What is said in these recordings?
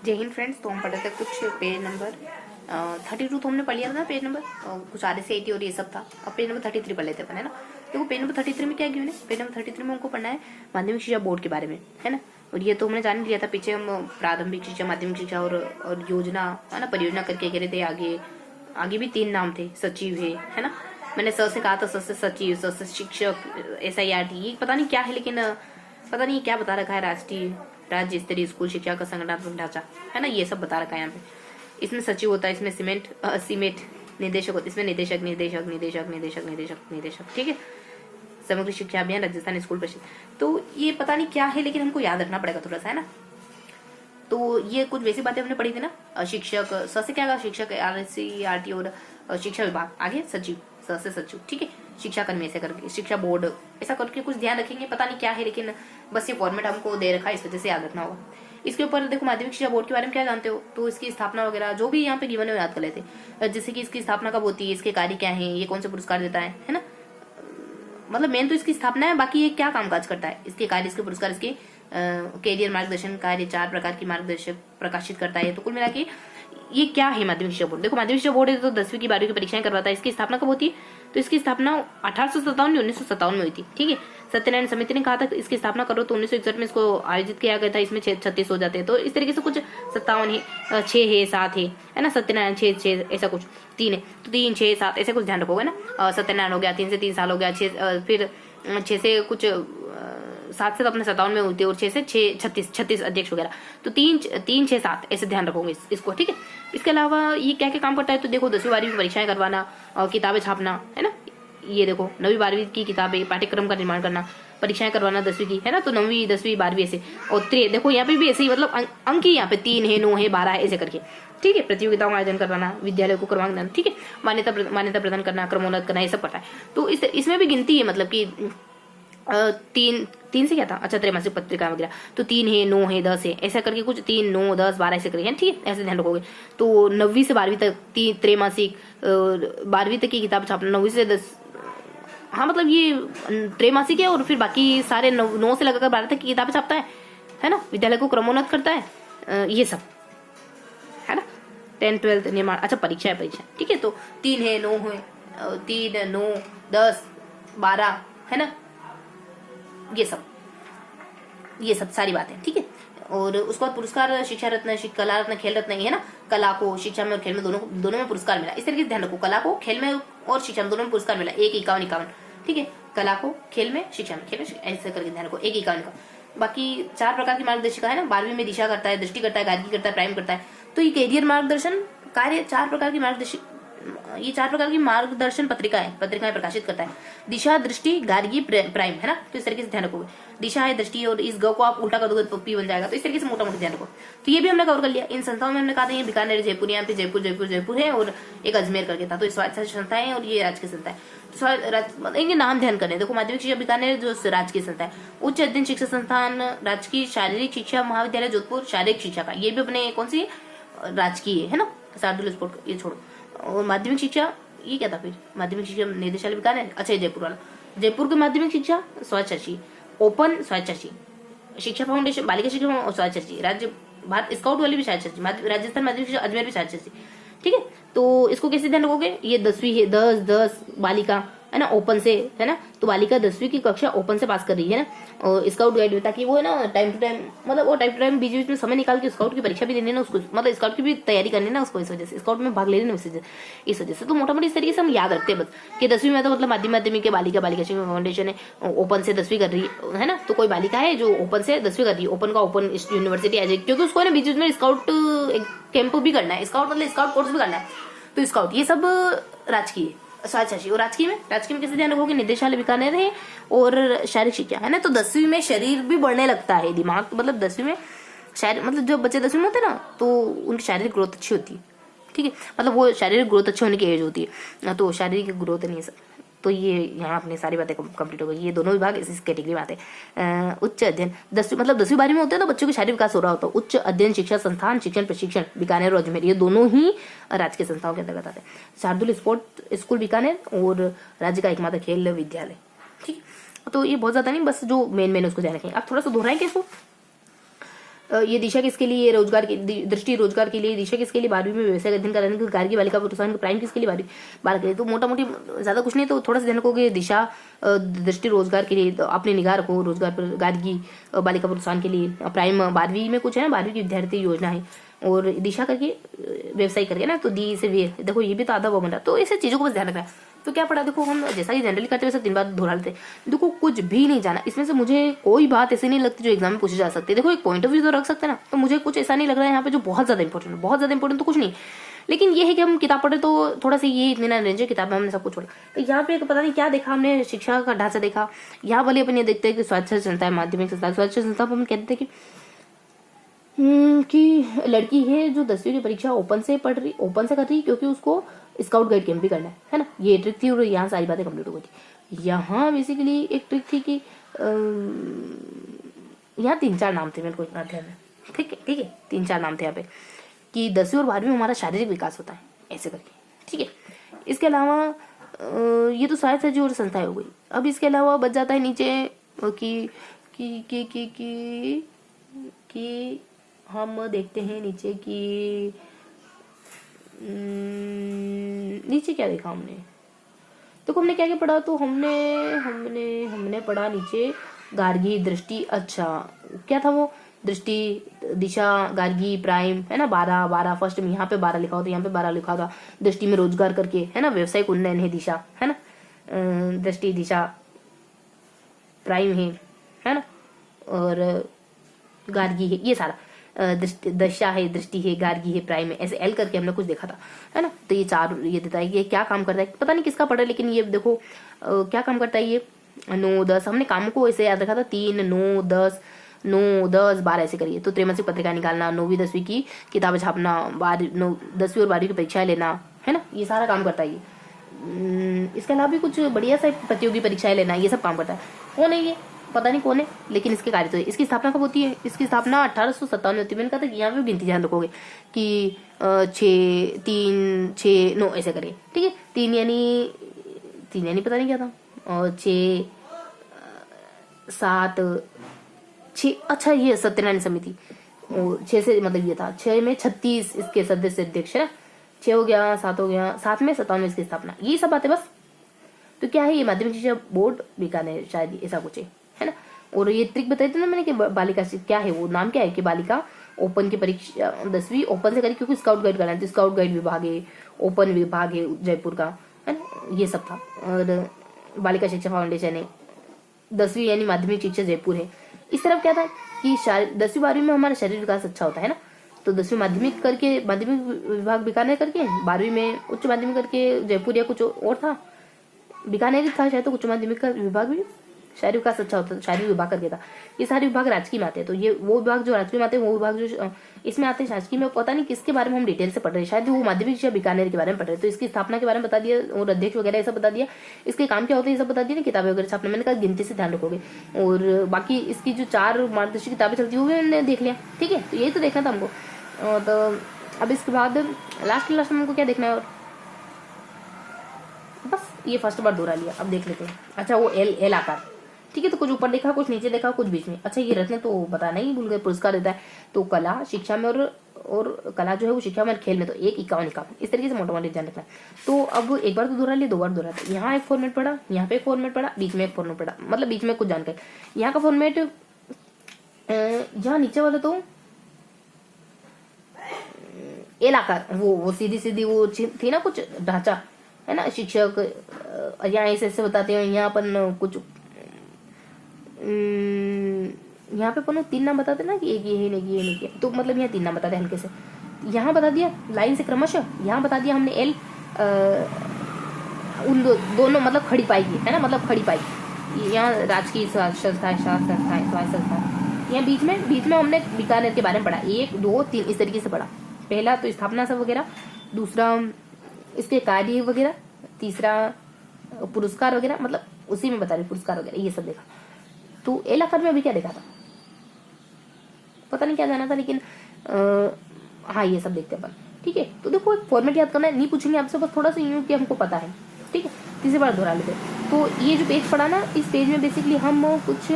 जय हिंद फ्रेंड्स। तो हम पढ़े थे कुछ पेज नंबर 32 तो हमने पढ़ लिया था ना, पेज नंबर कुछ RSC 80 और ये सब था। अब पेज नंबर 33 पढ़ लेते अपन, है ना। देखो पेज नंबर 33 में क्या गिवन है। पेज नंबर 33 में हमको पढ़ना है माध्यमिक शिक्षा बोर्ड के बारे में, है ना। और ये तो हमने जान लिया था पीछे, हम प्रारंभिक शिक्षा, माध्यमिक शिक्षा और योजना, है ना, परियोजना करके कह रहे थे। आगे आगे भी 3 नाम थे, सचिव है ना। मैंने स से कहा था, स से सचिव, स से शिक्षक, SIRT, ये पता नहीं क्या है, लेकिन पता नहीं क्या बता रखा है। राष्ट्रीय राज्य स्तरीय स्कूल शिक्षा का संगठनात्मक ढांचा, है ना, ये सब बता रखा है यहाँ पे। इसमें सचिव होता है, इसमें सीमेट निदेशक होता है, इसमें निदेशक निदेशक निदेशक निदेशक निदेशक निदेशक, ठीक है। समग्र शिक्षा अभियान, राजस्थान स्कूल परिषद। तो ये पता नहीं क्या है, लेकिन हमको याद रखना पड़ेगा थोड़ा सा, है ना। तो ये कुछ वैसी बातें हमने पढ़ी थी ना। शिक्षक, स से क्या, शिक्षक RSC और शिक्षा विभाग, आगे सचिव, स से सचिव, ठीक है। शिक्षा कर्मी ऐसे करके, शिक्षा बोर्ड ऐसा करके कुछ ध्यान रखेंगे, पता नहीं क्या है, लेकिन बस ये फॉर्मेट हमको दे रखा है, इस वजह से याद रखना होगा। इसके ऊपर देखो, माध्यमिक शिक्षा बोर्ड के बारे में क्या जानते हो, तो इसकी स्थापना वगैरह जो भी यहाँ पे गिवन है याद कर लेते हैं। जैसे कि इसकी स्थापना कब होती है, इसके कार्य क्या है, ये कौन से पुरस्कार देता है ना। मतलब मेन तो इसकी स्थापना है, बाकी ये क्या कामकाज करता है, इसके कार्य, इसके पुरस्कार, इसके कैरियर मार्गदर्शन कार्य, 4 प्रकार की मार्गदर्शक प्रकाशित करता है। तो कुल मिला के ये क्या है माध्यमिक शिक्षा बोर्ड। देखो माध्यमिक शिक्षा बोर्ड है तो 10वीं की 12वीं की परीक्षाएं करवाता है। इसकी स्थापना कब होती है, तो इसकी स्थापना 1857 या 1957 में हुई थी, ठीक है। सत्यनारायण समिति ने कहा था कि इसकी स्थापना करो, तो 1961 में इसको आयोजित किया गया था। इसमें 36 हो जाते हैं, तो इस तरीके से कुछ 57 है, 6 है, 7 है ना। सत्यनारायण 6 ऐसा कुछ, 3 है तो 3, 6, 7 ऐसे कुछ ध्यान रखोगे ना। सत्यनारायण हो गया, 3 से 3 साल हो गया, 6 फिर 6 से कुछ 7 से तो अपने 57 में होती है, और 6 से 36 अध्यक्ष वगैरह। तो 3, 6, 7 ऐसे ध्यान रखोगे इसको, ठीक है। इसके अलावा ये क्या क्या काम करता है, तो देखो 10वीं 12वीं की परीक्षाएं करवाना और किताबें छापना, है ना। ये देखो 9वीं 12वीं की किताबें, पाठ्यक्रम का निर्माण करना, परीक्षाएं करवाना 10वीं की, है ना। तो 9वीं 10वीं 12वीं ऐसे। और देखो यहाँ पे भी ऐसे ही, मतलब अंक ही यहाँ पे 3 है, 9 है, 12 है, ऐसे करके, ठीक है। प्रतियोगिताओं का आयोजन करवाना, विद्यालय को क्रमांक देना, ठीक है। मान्यता प्रदान करना, क्रमोन्नत करना, ये सब पता है। तो इसमें भी गिनती है, मतलब कि 3 से क्या था, अच्छा, त्रैमासिक पत्रिका वगैरह। तो 3 है, 9 है, 10 है, ऐसा करके कुछ 3, 9, 10, 12 ऐसे करके, ठीक है। ऐसे ध्यान रखोगे। तो 9वीं से 12वीं तक 3 त्रैमासिक, 12वीं तक की किताब छापना, 9वीं से 10, हाँ मतलब ये त्रैमासिक है। और फिर बाकी सारे 9 से लगाकर 12 तक की किताबें छापता है ना। विद्यालय को क्रमोन्नत करता है, ये सब, है ना। 10th 12th निर्माण, अच्छा, परीक्षा है, ठीक है। तो 3 है, 9 है, 3, 9, 10, 12, है ना, ये सब सारी बातें, ठीक है। और उसके बाद पुरस्कार, शिक्षा रत्न, कला रत्न, खेल रत्न, है ना। कला को शिक्षा में और खेल में दोनों में पुरस्कार मिला। इस तरीके से ध्यान रखो, कला को खेल में और शिक्षा में दोनों में पुरस्कार मिला। 1, 51, ठीक है। कला को खेल में, शिक्षा में, खेल में, ऐसे करके ध्यान रखो। 1, 51। बाकी 4 प्रकार की मार्गदर्शिका, है ना। 12वीं में दिशा करता है, दृष्टि करता है, गार्गी करता है, प्राइम करता है। तो ये कैरियर मार्गदर्शन कार्य 4 प्रकार की ये 4 प्रकार की मार्गदर्शन पत्रिकाएं प्रकाशित करता है। दिशा, दृष्टि, गार्गी, प्राइम, है ना। तो इस तरीके से ध्यान रखोगे। दिशा है, दृष्टि, और इस ग को आप उल्टा कर दोगे तो P बन जाएगा। तो इस तरीके से मोटा मोटा ध्यान रखो। तो ये भी हमने कवर कर लिया। इन संस्थाओं में हमने कहा था ये बीकानेर, जयपुर, यहाँ पे जयपुर है, और एक अजमेर करके था। तो स्वायत्त संस्था है और ये राजकीय संस्था है। तो इनके नाम ध्यान करने। देखो माध्यमिक शिक्षा बीकानेर जो राजकीय संस्था है। उच्च अध्ययन शिक्षा संस्थान राजकीय शारीरिक शिक्षा महाविद्यालय जोधपुर, शारीरिक शिक्षा का, ये भी अपने कौन सी राजकीय है ना। शार्दुल स्पोर्ट ये छोड़ो। और माध्यमिक शिक्षा, ये क्या था फिर, माध्यमिक शिक्षा निदेशालय बीकानेर, अच्छा, जयपुर वाला। जयपुर की माध्यमिक शिक्षा स्वायत्त, ओपन स्वायत्त, शिक्षा फाउंडेशन बालिका शिक्षा स्वायत्त, राज्य भारत स्काउट वाली भी स्वायत्त, राजस्थान माध्यमिक शिक्षा अजमेर भी स्वायत्त, ठीक है। तो इसको कैसे ध्यान रखोगे, ये 10वीं है, 10 बालिका, है ना, ओपन से, है ना। तो बालिका 10वीं की कक्षा ओपन से पास कर रही है ना। और स्काउट गाइड में, ताकि वो है ना टाइम टू टाइम, मतलब वो टाइम टू टाइम बीच में समय निकाल के स्काउट की परीक्षा भी देनी ना उसको, मतलब स्काउट की भी तैयारी करनी ना उसको, इस वजह से स्काउट में भाग ले रही ना इस वजह से। तो मोटा मोटी इस तरीके से हम याद रखते हैं बस, कि 10वीं में तो मतलब माध्यमिक के बालिका शिक्षा फाउंडेशन है, ओपन से 10वीं कर रही है ना। तो कोई बालिका है जो ओपन से 10वीं कर रही है, ओपन का ओपन यूनिवर्सिटी आ जाएगी, क्योंकि उसको ना बीच में स्काउट कैंप भी करना है, स्काउट मतलब स्काउट कोर्स भी करना है। तो स्काउट ये सब राजकीय स्वायत्त। और राजकीय में कैसे ध्यान रखोगे, निदेशालय बीकानेर है और शारीरिक शिक्षा, है ना। तो 10वीं में शरीर भी बढ़ने लगता है, दिमाग, मतलब 10वीं में शारीरिक, मतलब जो बच्चे 10वीं में होते हैं ना, तो उनकी शारीरिक ग्रोथ अच्छी होती है, ठीक है। मतलब वो शारीरिक ग्रोथ अच्छी होने की एज होती है, तो शारीरिक ग्रोथ नहीं है सब। तो ये यहाँ अपनी सारी बातें कंप्लीट हो गई। ये दोनों विभाग इस कैटेगरी में आते हैं। उच्च अध्ययन 10वीं, मतलब 10वीं 12वीं में होते हैं तो बच्चों का शारीरिक विकास हो रहा होता है। उच्च अध्ययन शिक्षा संस्थान शिक्षण प्रशिक्षण बीकानेर और अजमेर, ये दोनों ही राजकीय संस्थाओं के अंतर्गत आते हैं। शार्दुल स्पोर्ट स्कूल बीकानेर और राज्य का एकमात्र खेल विद्यालय, ठीक। तो ये बहुत ज्यादा नहीं, बस जो मेन उसको ध्यान रखेंगे। आप थोड़ा सा दोहराएंगे इसको। ये दिशा किसके लिए, रोजगार की दृष्टि रोजगार के लिए, दिशा किसके लिए 12वीं में व्यवसाय का अध्ययन कराने के गार्गी बालिका प्रोत्साहन प्राइम किसके लिए 12 के लिए। तो मोटा मोटी ज्यादा कुछ नहीं, तो थोड़ा सा ध्यान रखोगे दिशा दृष्टि रोजगार के लिए, तो अपनी निगाह रखो रोजगार पर, गार्गी बालिका प्रोत्साहन के लिए, प्राइम 12वीं में कुछ है ना, 12वीं की विद्यार्थी योजना है, और दिशा करके व्यवसाय करके ना, तो दी से वे, देखो ये भी तो आधा वो बन रहा, तो ऐसे चीजों को बस ध्यान रखना है। तो क्या पढ़ा, देखो हम जैसा कि जनरली करते वैसे 3 बार दोहरा लेते हैं। देखो कुछ भी नहीं जाना इसमें से, मुझे कोई बात ऐसी नहीं लगती जो एग्जाम में पूछी जा सकती है। देखो एक पॉइंट ऑफ व्यू तो रख सकते हैं ना, तो मुझे कुछ ऐसा नहीं लग रहा है यहाँ पे जो बहुत ज्यादा इंपॉर्टेंट है। बहुत ज्यादा इंपॉर्टेंट तो कुछ नहीं, लेकिन ये है कि हम किताब पढ़े तो थोड़ा सा ये इतना रेंज है, किताब में हमने सब कुछ पढ़ा। तो यहाँ पे पता नहीं क्या देखा हमने, शिक्षा का ढांचा देखा। यहाँ वाले अपन ये देखते हैं कि स्वायत्त संस्था है, माध्यमिक संस्था, स्वायत्त संस्था पर हम कहते हैं कि लड़की है जो 10वीं की परीक्षा ओपन से कर रही, क्योंकि उसको स्काउट गाइड कैंप भी करना है ना। ये ट्रिक थी और यहाँ सारी बातें कंप्लीट हो गई थी। यहाँ बेसिकली एक ट्रिक थी कि यहाँ 3-4 नाम थे, मेरे को इतना ध्यान है, ठीक है 3-4 नाम थे यहाँ पे, कि 10वीं और 12वीं में हमारा शारीरिक विकास होता है ऐसे करके, ठीक है। इसके अलावा ये तो शायद सजी और संस्थाएं हो गई। अब इसके अलावा बच जाता है नीचे कि हम देखते हैं नीचे कि नीचे क्या देखा हमने, देखो हमने क्या क्या पढ़ा, तो हमने पढ़ा नीचे गार्गी दृष्टि, अच्छा क्या था वो, दृष्टि दिशा गार्गी प्राइम है ना, 12 फर्स्ट में यहाँ पे 12 लिखा होता, यहाँ पे 12 लिखा था। दृष्टि में रोजगार करके है ना, व्यवसायिक उन्नयन है दिशा है ना, दृष्टि दिशा प्राइम है ना, और गार्गी है, ये सारा दशा है, दृष्टि है, गार्गी है, प्राइम है, ऐसे एल करके हमने कुछ देखा था है ना। तो ये 4 ये देता है कि क्या काम करता है, पता नहीं किसका पढ़ा, लेकिन ये देखो क्या काम करता है ये 9 10, हमने काम को ऐसे याद रखा था 3 9 10 9 10 12 ऐसे करिए। तो त्रैमासिक पत्रिका निकालना, 9वीं 10वीं की किताबें छापना, 10वीं और 12वीं की परीक्षाएं लेना है ना, ये सारा काम करता है ये। इसके अलावा भी कुछ बढ़िया सा प्रतियोगी परीक्षाएं लेना, ये सब काम करता है। कौन है ये, पता नहीं कौन है, लेकिन इसके कार्य तो है। इसकी स्थापना कब होती है, इसकी स्थापना 1857 होती है। मैंने कहा था यहाँ पे गिनती ध्यान रखोगे कि 6 3 6 9 ऐसे करिए, ठीक है। 3 यानी पता नहीं क्या था, और 6 7 6, अच्छा ये सत्यनारायण समिति, और 6 से मतलब ये था, 6 में 36 इसके सदस्य अध्यक्ष है, 6 हो गया, 7 हो गया, 7 में 57 इसकी स्थापना, ये सब बातें बस। तो क्या है ये, माध्यमिक शिक्षा बोर्ड बीकानेर शायद ऐसा कुछ है ना। और ये ट्रिक बताई थी ना मैंने कि बालिका क्या है, वो नाम क्या है कि बालिका ओपन की परीक्षा 10वीं ओपन से करी, क्योंकि स्काउट गाइड करना है, तो स्काउट गाइड विभाग है, ओपन विभाग है जयपुर का है ना, ये सब था। और बालिका शिक्षा फाउंडेशन है, 10वीं यानी माध्यमिक शिक्षा जयपुर है। इस तरफ क्या था कि 10वीं 12वीं में हमारा शरीर विकास अच्छा होता है ना, तो 10वीं माध्यमिक करके, माध्यमिक विभाग बीकानेर करके, 12वीं में उच्च माध्यमिक करके जयपुर या कुछ और था, बीकानेर था शायद, तो उच्च माध्यमिक का विभाग भी शारीरिक विकास अच्छा होता है, शारीरिक विभाग करके था। ये सारे विभाग राजकीय में आते हैं, तो ये वो विभाग जो राजकीय में आते हैं, वो विभाग जो इसमें आते हैं शासकीय में, पता नहीं किसके बारे में हम डिटेल से पढ़ रहे हैं, शायद वो माध्यमिक शिक्षा बीकानेर के बारे में पढ़ रहे हैं। तो इसकी स्थापना के बारे में बता दिया, और अध्यक्ष वगैरह ये सब बता दिया, इसके काम क्या होते हैं ये सब बता दिया ना, किताबें वगैरह छापना, मैंने कहा गिनती से ध्यान रखोगे। और बाकी इसकी जो 4 मार्गदर्शी किताबें चलती है वो भी मैंने देख लिया, ठीक है। तो यही तो देखना था हमको। तो अब इसके बाद लास्ट में हमको क्या देखना है, और बस ये फर्स्ट बार दोहरा लिया, अब देख लेते हैं। अच्छा वो एल आकार, ठीक है। तो कुछ ऊपर देखा, कुछ नीचे देखा, कुछ बीच में। अच्छा ये रत्न तो बताना ही भूल गए, पुरस्कार देता है तो कला शिक्षा में, और कला जो है वो शिक्षा में और खेल में, तो 1 51 इस तरीके से मोटा मोटी ध्यान रखना। तो अब एक बार तो दोहरा लिया, 2 बार दोहरा, यहाँ एक फॉर्मेट पढ़ा, यहाँ पे एक फॉर्मेट पढ़ा, बीच में एक फॉर्मेट पढ़ा, मतलब बीच में कुछ जानकारी। यहाँ का फॉर्मेट, यहाँ नीचे वाला तो एल आकार, वो सीधी वो थी ना कुछ ढांचा है ना, शिक्षक यहाँ ऐसे बताते हैं, यहाँ अपन कुछ यहाँ पे अपन 3 नाम बताते ना कि एक ये है, नहीं ये नहीं, तो मतलब यहाँ 3 नाम बताते हल्के से, यहाँ बता दिया लाइन से क्रमशः, यहाँ बता दिया हमने एल, उन दोनों मतलब खड़ी पाई है ना, मतलब खड़ी पाई, यहाँ राजकीय संस्थाएं, यहाँ बीच में हमने बीकानेर के बारे में पढ़ा, 1 2 3 इस तरीके से पढ़ा। पहला तो स्थापना सब वगैरह, दूसरा इसके कार्य वगैरह, तीसरा पुरस्कार वगैरह, मतलब उसी में बता रही पुरस्कार वगैरह, ये सब देखा। तो एल आकार में अभी क्या देखा था, पता नहीं क्या जाना था, लेकिन हाँ ये सब देखते अपन, ठीक है। तो देखो एक फॉर्मेट याद करना है, नहीं पूछेंगे आपसे, बस थोड़ा सा यूं कि हमको पता है, ठीक है। तीसरी बार दोहरा लेते। तो ये जो पेज पढ़ा ना, इस पेज में बेसिकली हम कुछ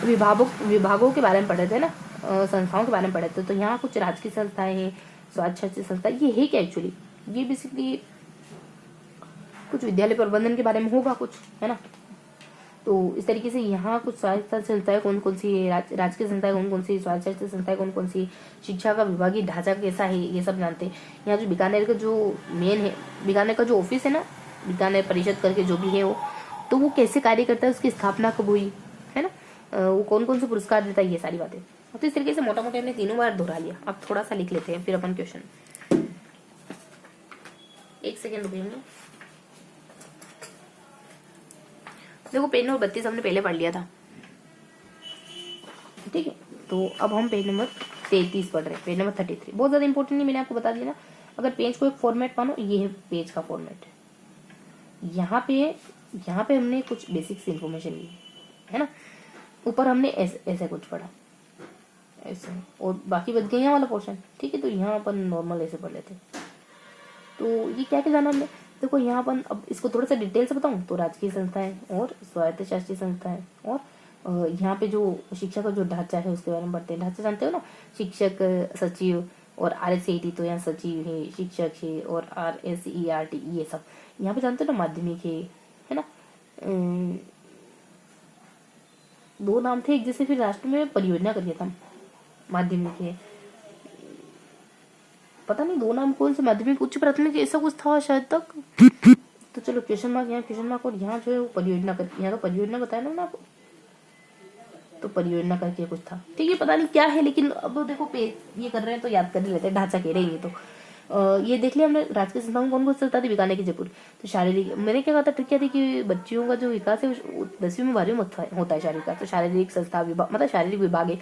विभागों के बारे में पढ़ रहे थे ना, संस्थाओं के बारे में पढ़े थे। तो यहाँ कुछ राजकीय संस्थाएं हैं, स्वायत्त संस्था, ये है क्या एक्चुअली, ये बेसिकली कुछ विद्यालय प्रबंधन के बारे में होगा कुछ, है ना। तो इस तरीके से यहाँ कुछ स्वायत्त संस्थाएं कौन कौन सी है, राजकीय संस्थाएं कौन कौन सी, स्वायत्त संस्थाएं कौन कौन सी, शिक्षा का विभागीय ढांचा कैसा है, ये सब जानते हैं। यहाँ जो बीकानेर का जो मेन है, बीकानेर का जो ऑफिस है ना, बीकानेर परिषद करके जो भी है वो, तो वो कैसे कार्य करता है, उसकी स्थापना कब हुई, है ना, वो कौन कौन से पुरस्कार देता है, ये सारी बातें। तो इस तरीके से मोटा मोटा हमने तीनों बार दोहरा लिया। अब थोड़ा सा लिख लेते हैं फिर अपन क्वेश्चन। एक सेकेंड रुकिए। देखो पेज नंबर 32 हमने पहले पढ़ लिया था, ठीक है। तो अब हम पेज नंबर 33 पढ़ रहे हैं, पेज नंबर 33 बहुत ज्यादा इंपॉर्टेंट नहीं, मैंने आपको बता दिया ना। अगर पेज को एक फॉर्मेट मानो, ये है पेज का फॉर्मेट। यहाँ पे हमने कुछ बेसिक्स इन्फॉर्मेशन ली है ना, ऊपर हमने ऐसे कुछ पढ़ा ऐसे, और बाकी बच गया वाला पोर्शन, ठीक है। तो यहाँ अपन नॉर्मल ऐसे पढ़ लेते। तो ये क्या क्या जाना हमने, देखो यहाँ अपन अब इसको थोड़ा सा डिटेल से बताऊं तो राजकीय संस्थाएं और स्वायत्त शासकीय संस्थाएं, और यहाँ पे जो शिक्षा का जो ढांचा है उसके बारे में पढ़ते हैं। ढांचा जानते हो ना, शिक्षक, सचिव और RSCET, तो यहाँ सचिव है, शिक्षक है, और RSERT ये सब यहाँ पे जानते हो ना। माध्यमिक है ना, दो नाम थे एक जैसे, फिर राष्ट्र में परियोजना कर दिया था। माध्यमिक है, पता नहीं दो नाम कौन से, माध्यमिक, उच्च प्राथमिक, ऐसा कुछ था शायद तक। तो चलो क्वेश्चन मार्क, यहाँ क्वेश्चन मार्क, और यहाँ जो है वो परियोजना कर, यहाँ तो परियोजना बताया ना आपको, तो परियोजना करके कुछ था, ठीक है। पता नहीं क्या है, लेकिन अब देखो ये कर रहे हैं तो याद कर ही लेते हैं, ढांचा कह रहे हैं। तो ये देख लिया हमने। राजकीय संस्थाओं कौन कौन सी संस्था थी, बीकानेर की, जयपुर। तो शारीरिक, मैंने क्या कहा था, ट्रिक क्या थी कि बच्चियों का जो विकास है 10वीं में 12वीं में होता है शारीरिक का। तो शारीरिक संस्था विभाग मतलब शारीरिक विभाग है,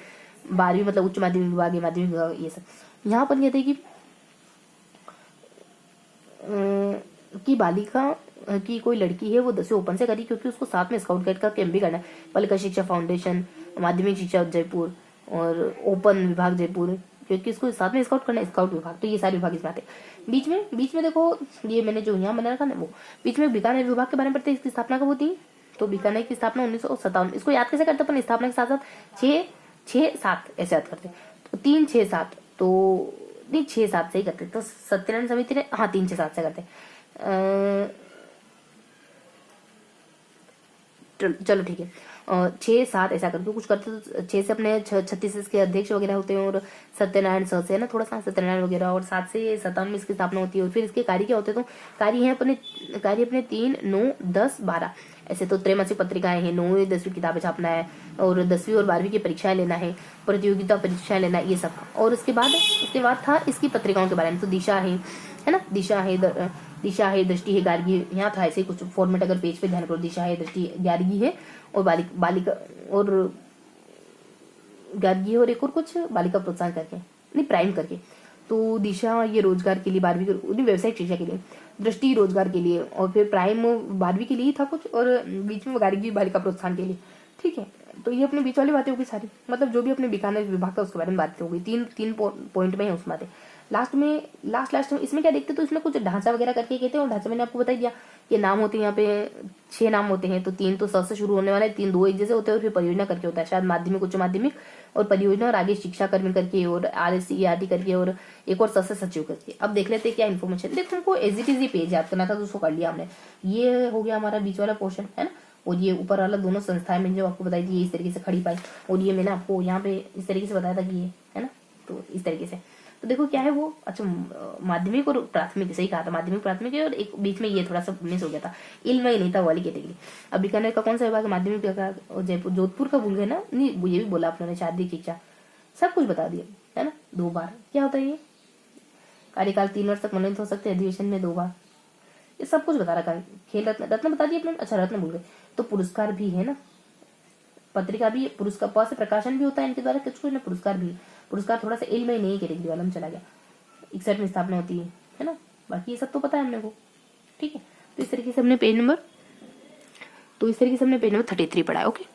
12वीं मतलब उच्च माध्यमिक विभाग है, माध्यमिक विभाग, ये सब। यहाँ पर कहते हैं कि बालिका की कोई लड़की है वो 10वीं ओपन से करी, क्योंकि उसको साथ में स्काउट गाइड का कैंप भी करना है। बालिका शिक्षा फाउंडेशन, माध्यमिक शिक्षा जयपुर और ओपन विभाग जयपुर, क्योंकि इसको साथ में स्काउट करना है, स्काउट विभाग। तो ये सारे विभाग इसमें आते हैं। बीच में देखो ये मैंने जो यहाँ बना रखा ना, वो बीच में बीकानेर विभाग के बारे में पढ़ते हैं। इसकी स्थापना कब होती है, तो बीकानेर की स्थापना 1957। इसको याद कैसे करते हैं अपन, स्थापना के साथ साथ 6-7 ऐसे याद करते हैं। तो 3-6-7, तो नहीं 6-7 से ही करते, तो सत्याग्रह समिति ने, हाँ 3-6-7 से करते। चलो ठीक है, 6-7 ऐसा करके कुछ करते। तो 6 से अपने 36 के अध्यक्ष वगैरह होते हैं, और सत्यनारायण से है ना, थोड़ा सा सत्यनारायण वगैरह, और 7 से 57 में इसकी स्थापना होती है। और फिर इसके कार्य क्या होते हैं, तो कार्य है अपने 3, 9, 10, 12 ऐसे। तो त्रैमासिक पत्रिकाएं हैं, 9वीं 10वीं किताबें छापना है, और 10वीं और 12वीं की परीक्षाएं लेना है, प्रतियोगिता परीक्षाएं लेना, ये सब। और उसके बाद था इसकी पत्रिकाओं के बारे में। तो दिशा है ना, दिशा है, दृष्टि है, गार्गी है। यहाँ था ऐसे कुछ फॉर्मेट, अगर पेज पे ध्यान करो, दिशा है, दृष्टि, गार्गी है, और बालिका और गार्गी है, और एक और कुछ बालिका प्रोत्साहन करके, नहीं प्राइम करके। तो दिशा ये रोजगार के लिए, 12वीं व्यावसायिक शिक्षा के लिए, दृष्टि रोजगार के लिए, और फिर प्राइम 12वीं के लिए था कुछ, और बीच में गार्गी बालिका प्रोत्साहन के लिए, ठीक है। तो ये अपने बीच वाली बातें होगी सारी, मतलब जो भी अपने बीकानेर विभाग का उसके बारे में बातें होगी। तीन पॉइंट में है उसमें बातें। लास्ट में इसमें क्या देखते, तो इसमें कुछ ढांचा वगैरह करके कहते हैं, और ढांचा मैंने आपको बता दिया। ये नाम होते हैं, यहाँ पे 6 नाम होते हैं। तो 3 तो स से शुरू होने वाले, 3 2 एक जैसे होते हैं, और फिर परियोजना करके होता है, शायद माध्यमिक, उच्च माध्यमिक और परियोजना, और आगे शिक्षा कर्मी करके, और RSERT करके, और एक और स से सचिव करके। अब देख लेते हैं क्या इन्फॉर्मेशन। देखो हमको एज इट इज पेज याद करना था, तो उसको कर लिया हमने। ये हो गया हमारा बीच वाला पोर्शन, है ना। और ये ऊपर वाला दोनों संस्थाएं मैंने जो आपको बताई थी, ये इस तरीके से खड़ी पाई, और ये मैंने आपको यहाँ पे इस तरीके से बताया था कि ये है ना, तो इस तरीके से। तो देखो क्या है वो, अच्छा माध्यमिक और प्राथमिक, सही कहा था, माध्यमिक प्राथमिक है, और एक बीच में ये थोड़ा सा मिस हो गया था, इल्म ही नहीं था वाली कैटेगरी। अब बीकानेर का कौन सा विभाग है, माध्यमिक का, और जयपुर जोधपुर का भूल गए ना, नहीं ये भी बोला आपने, शारीरिक शिक्षा सब कुछ बता दिया, है ना। 2 बार क्या होता है ये, कार्यकाल 3 वर्ष तक मनोनीत हो सकते हैं, अधिवेशन में 2 बार, ये सब कुछ बता रखा है। खेल रत्न बता दिया अपने, अच्छा रत्न भूल गए। तो पुरस्कार भी है ना, पत्रिका भी, पुरस्कार पास से प्रकाशन भी होता है इनके द्वारा, कुछ ना पुरस्कार भी। पुरस्कार थोड़ा सा इल्म ही नहीं कैटेगरी वाला में चला गया। 61 में स्थापना होती है ना, बाकी ये सब तो पता है हमने को, ठीक है। तो इस तरीके से हमने पेज नंबर 33 पढ़ा है, ओके।